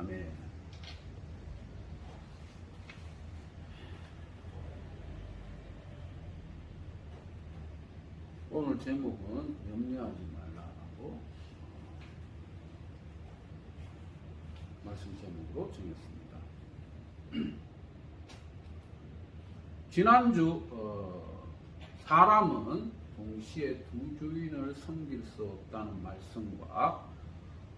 아멘. 오늘 제목은 염려하지 말라라고 말씀 제목으로 정했습니다. 지난주 사람은 동시에 두 주인을 섬길 수 없다는 말씀과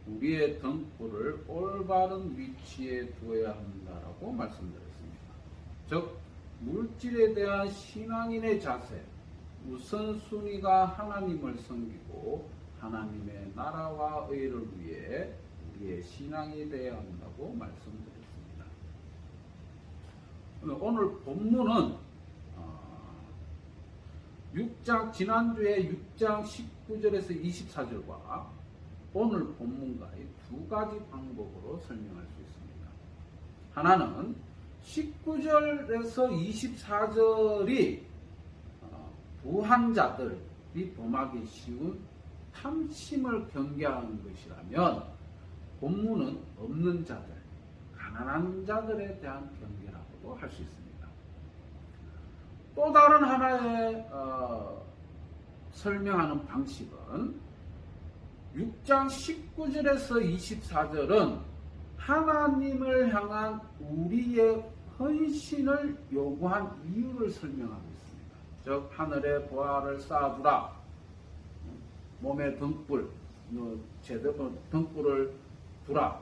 우리의 등불을 올바른 위치에 두어야 한다라고 말씀드렸습니다. 즉 물질에 대한 신앙인의 자세, 우선순위가 하나님을 섬기고 하나님의 나라와 의를 위해 우리의 신앙이 되어야 한다고 말씀드렸습니다. 오늘 본문은 6장, 지난주에 6장 19절에서 24절과 오늘 본문과의 두 가지 방법으로 설명할 수 있습니다. 하나는 19절에서 24절이 부한 자들이 범하기 쉬운 탐심을 경계하는 것이라면 본문은 없는 자들, 가난한 자들에 대한 경계라고도 할 수 있습니다. 또 다른 하나의 설명하는 방식은 6장 19절에서 24절은 하나님을 향한 우리의 헌신을 요구한 이유를 설명하고 있습니다. 즉 하늘에 보화를 쌓아두라, 몸에 등불, 제대로 등불을 두라,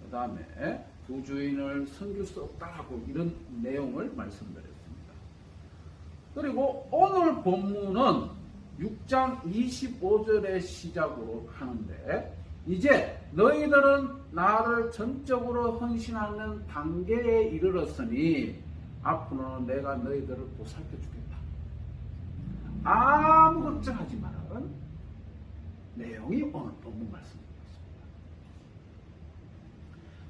그 다음에 두 주인을 섬길 수 없다고 이런 내용을 말씀드렸습니다. 그리고 오늘 본문은 6장 25절의 시작으로 하는데, 이제 너희들은 나를 전적으로 헌신하는 단계에 이르렀으니 앞으로는 내가 너희들을 보살펴 주겠다. 아무 걱정하지 말라는 내용이 오늘 본문 말씀입니다.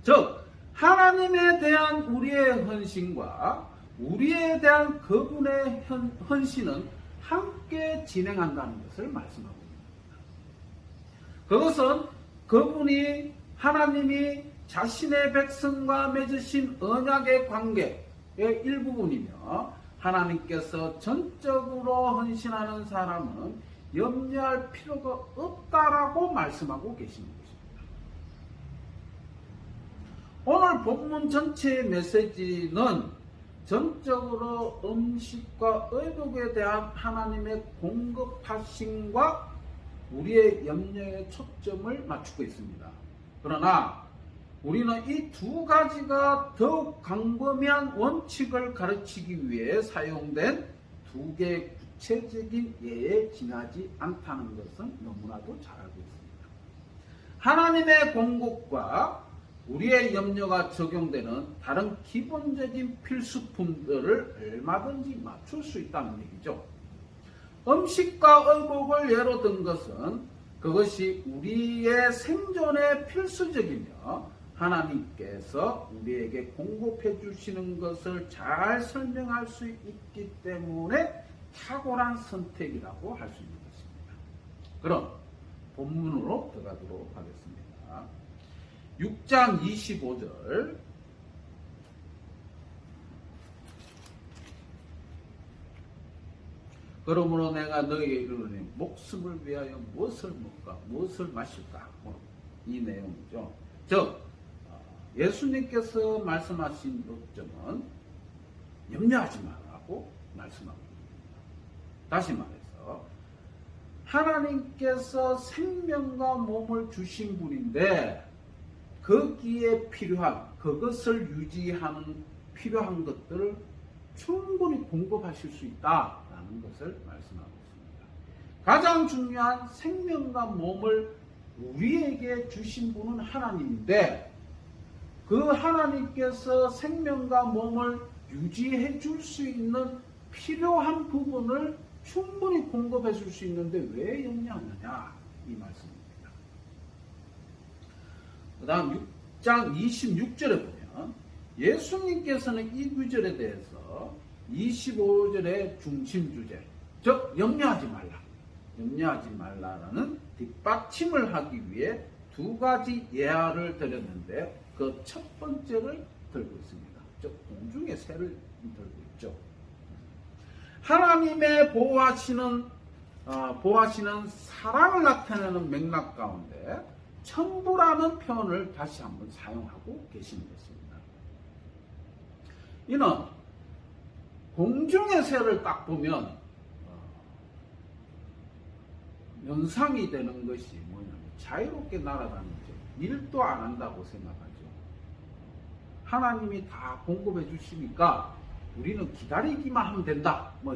즉 하나님에 대한 우리의 헌신과 우리에 대한 그분의 헌신은 함께 진행한다는 것을 말씀하고 있습니다. 그것은 그분이 하나님이 자신의 백성과 맺으신 언약의 관계의 일부분이며 하나님께서 전적으로 헌신하는 사람은 염려할 필요가 없다라고 말씀하고 계시는 것입니다. 오늘 본문 전체의 메시지는 전적으로 음식과 의복에 대한 하나님의 공급하심과 우리의 염려에 초점을 맞추고 있습니다. 그러나 우리는 이 두 가지가 더욱 광범위한 원칙을 가르치기 위해 사용된 두 개의 구체적인 예에 지나지 않다는 것은 너무나도 잘 알고 있습니다. 하나님의 공급과 우리의 염려가 적용되는 다른 기본적인 필수품들을 얼마든지 맞출 수 있다는 얘기죠. 음식과 의복을 예로 든 것은 그것이 우리의 생존에 필수적이며 하나님께서 우리에게 공급해 주시는 것을 잘 설명할 수 있기 때문에 탁월한 선택이라고 할 수 있는 것입니다. 그럼 본문으로 들어가도록 하겠습니다. 6장 25절, 그러므로 내가 너희에게 이르노니 목숨을 위하여 무엇을 먹을까 무엇을 마실까, 이 내용이죠. 즉 예수님께서 말씀하신 목적은 염려하지 말라고 말씀하고 있습니다. 다시 말해서 하나님께서 생명과 몸을 주신 분인데 거기에 필요한, 그것을 유지하는 필요한 것들을 충분히 공급하실 수 있다라는 것을 말씀하고 있습니다. 가장 중요한 생명과 몸을 우리에게 주신 분은 하나님인데 그 하나님께서 생명과 몸을 유지해 줄 수 있는 필요한 부분을 충분히 공급해 줄 수 있는데 왜 염려하느냐, 이 말씀입니다. 그 다음 6장 26절에 보면 예수님께서는 이 구절에 대해서 25절의 중심 주제, 즉 염려하지 말라라는 뒷받침을 하기 위해 두 가지 예화를 드렸는데 그 첫 번째를 들고 있습니다. 즉 공중의 새를 들고 있죠. 하나님의 보호하시는 사랑을 나타내는 맥락 가운데 첨부라는 표현을 다시 한번 사용하고 계시는 것입니다. 이는 공중의 새를 딱 보면 연상이 되는 것이 뭐냐면 자유롭게 날아다니죠. 일도 안 한다고 생각하죠. 하나님이 다 공급해 주시니까 우리는 기다리기만 하면 된다. 뭐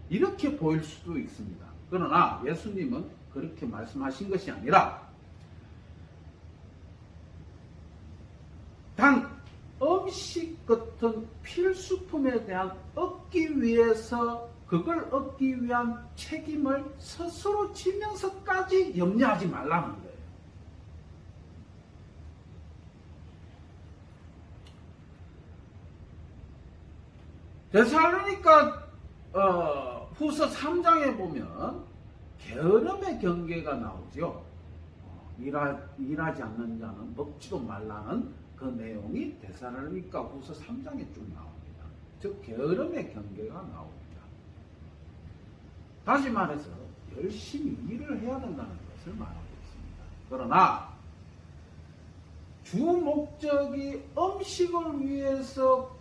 이렇게 보일 수도 있습니다. 그러나 예수님은 그렇게 말씀하신 것이 아니라 단 음식 같은 필수품에 대한 그걸 얻기 위한 책임을 스스로 지면서까지 염려하지 말라는 거예요. 데살로니가 후서 3장에 보면 게으름의 경계가 나오죠. 일하지 않는 자는 먹지도 말라는 그 내용이 데살로니가 후서 3장에 쭉 나옵니다. 즉 게으름의 경계가 나옵니다. 다시 말해서 열심히 일을 해야 된다는 것을 말하고 있습니다. 그러나 주 목적이 음식을 위해서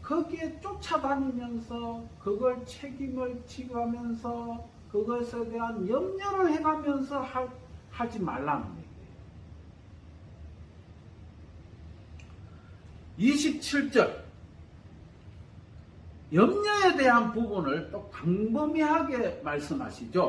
거기에 쫓아다니면서 그걸 책임을 지가면서 그것에 대한 염려를 해가면서 하지 말라는 얘기예요. 27절 염려에 대한 부분을 또 광범위하게 말씀하시죠.